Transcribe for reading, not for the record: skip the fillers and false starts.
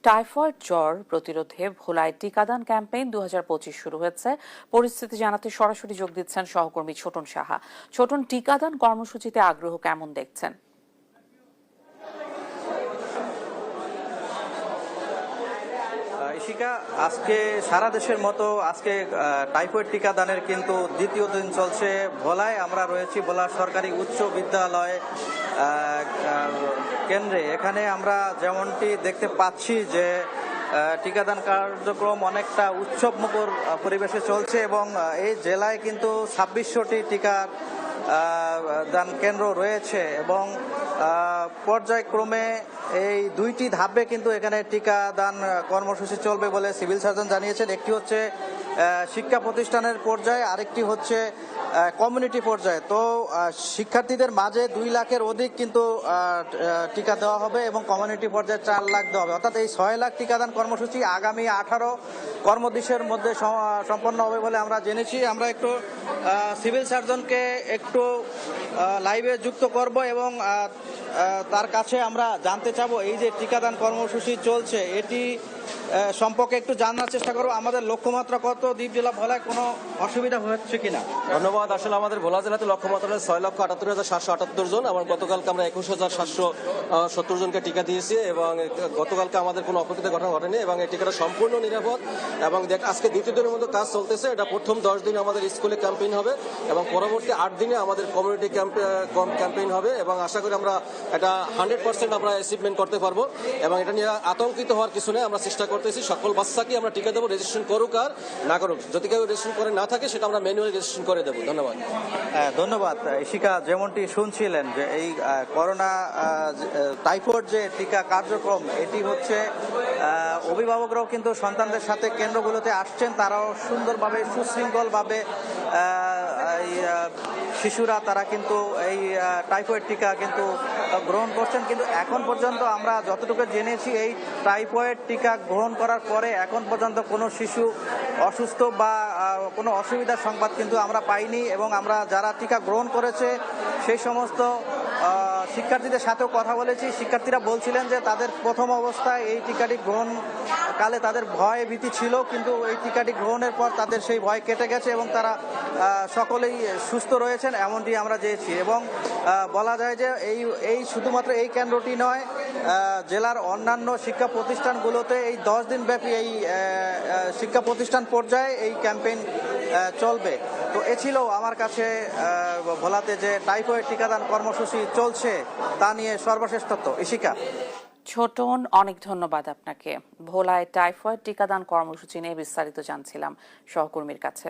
Typhoid জ্বর প্রতিরোধে ভোলায় টিকাদান ক্যাম্পেইন 2025 শুরু হয়েছে। পরিস্থিতি জানাতে সরাসরি যোগ দিচ্ছেন সহকর্মী ছোটন সাহা। ছোটন, টিকাদান কর্মসূচিতে আগ্রহ কেমন দেখছেন? ইশিকা, আজকে সারা দেশের মতো আজকে টাইফয়েড টিকাদানের কিন্তু দ্বিতীয় দিন চলছে। ভোলায় আমরা রয়েছি, ভোলা সরকারি উচ্চ বিদ্যালয় কেন্দ্রে। এখানে আমরা যেমনটি দেখতে পাচ্ছি যে টিকাদান কার্যক্রম অনেকটা উৎসবমুখর পরিবেশে চলছে এবং এই জেলায় কিন্তু 2600টি টিকা দান কেন্দ্র রয়েছে এবং পর্যায়ক্রমে এই দুইটি ধাপে কিন্তু এখানে টিকা দান কর্মসূচি চলবে বলে সিভিল সার্জন জানিয়েছেন। একটি হচ্ছে শিক্ষা প্রতিষ্ঠানের পর্যায়ে, আরেকটি হচ্ছে কমিউনিটি পর্যায়ে। তো শিক্ষার্থীদের মাঝে 2 লাখের অধিক কিন্তু টিকা দেওয়া হবে এবং কমিউনিটি পর্যায়ে 4 লাখ দেওয়া হবে। অর্থাৎ এই 6 লাখ টিকাদান কর্মসূচি আগামী 18 কর্মদিবসের মধ্যে সম্পন্ন হবে বলে আমরা জেনেছি। আমরা একটু সিভিল সার্জনকে একটু লাইভে যুক্ত করব এবং তার কাছে আমরা জানতে চাবো এই যে টিকাদান কর্মসূচি চলছে এটি সম্পর্কে একটু জানার চেষ্টা করবো। আমাদের লক্ষ্যমাত্রা কত দ্বীপ জেলা ভোলায় কোনো অসুবিধা হচ্ছে কিনা? ধন্যবাদ। আসলে আমাদের ভোলা জেলাতে লক্ষ্যমাত্রা 6,78,778 জন। আবার গতকালকে আমরা 21,770 জনকে টিকা দিয়েছি এবং গতকালকে আমাদের কোনো অপ্রীতিকর ঘটনা ঘটেনি এবং এই টিকাটা সম্পূর্ণ নিরাপদ। এবং আজকে দ্বিতীয় দিনের মধ্যে কাজ চলতেছে। এটা প্রথম 10 দিনে আমাদের স্কুলে ক্যাম্পেইন হবে এবং পরবর্তী 8 দিনে আমাদের কমিউনিটি ক্যাম্পেইন হবে এবং আশা করি আমরা এটা 100% আমরা অ্যাচিভমেন্ট করতে পারবো এবং এটা নিয়ে আতঙ্কিত হওয়ার কিছু নেই। আমরা চেষ্টা করতেছি সকল বাচ্চাকে আমরা টিকা দেবো, রেজিস্ট্রেশন করুক আর না করুক। যদি কেউ রেজিস্ট্রেশন করে না থাকে সেটা আমরা ম্যানুয়ালি রেজিস্ট্রেশন করে দেবো। ধন্যবাদ। ধন্যবাদ ইশিকা। যেমনটি শুনছিলেন যে এই করোনা টাইফয়েড যে টিকা কার্যক্রম এটি হচ্ছে অভিভাবকরাও কিন্তু সন্তানদের সাথে কেন্দ্রগুলোতে আসছেন, তারাও সুন্দরভাবে সুশৃঙ্খলভাবে শিশুরা তারা কিন্তু এই টাইফয়েড টিকা কিন্তু গ্রহণ করছেন। কিন্তু এখন পর্যন্ত আমরা যতটুকু জেনেছি এই টাইফয়েড টিকা গ্রহণ করার পরে এখন পর্যন্ত কোনো শিশু অসুস্থ বা কোনো অসুবিধার সংবাদ কিন্তু আমরা পাইনি এবং আমরা যারা টিকা গ্রহণ করেছে সেই সমস্ত শিক্ষার্থীদের সাথেও কথা বলেছি। শিক্ষার্থীরা বলছিলেন যে তাদের প্রথম অবস্থায় এই টিকাটি গ্রহণকালে তাদের ভয় ভীতি ছিল, কিন্তু এই টিকাটি গ্রহণের পর তাদের সেই ভয় কেটে গেছে এবং তারা সকলেই সুস্থ রয়েছেন এমনটি আমরা জেনেছি। এবং বলা যায় যে এই শুধুমাত্র এই কেন্দ্রটি নয়, জেলার অন্যান্য শিক্ষা প্রতিষ্ঠানগুলোতে এই 10 দিন ব্যাপী এই শিক্ষা প্রতিষ্ঠান পর্যায়ে এই ক্যাম্পেইন চলবে। তো এ ছিল আমার কাছে ভোলাতে যে টাইফয়েড টিকাদান কর্মসূচি চলছে তা নিয়ে সর্বশেষ তথ্য। ইশিকা। ছোটন, অনেক ধন্যবাদ আপনাকে। ভোলায় টাইফয়েড টিকাদান কর্মসূচি নিয়ে বিস্তারিত জানছিলাম সহকর্মীর কাছে।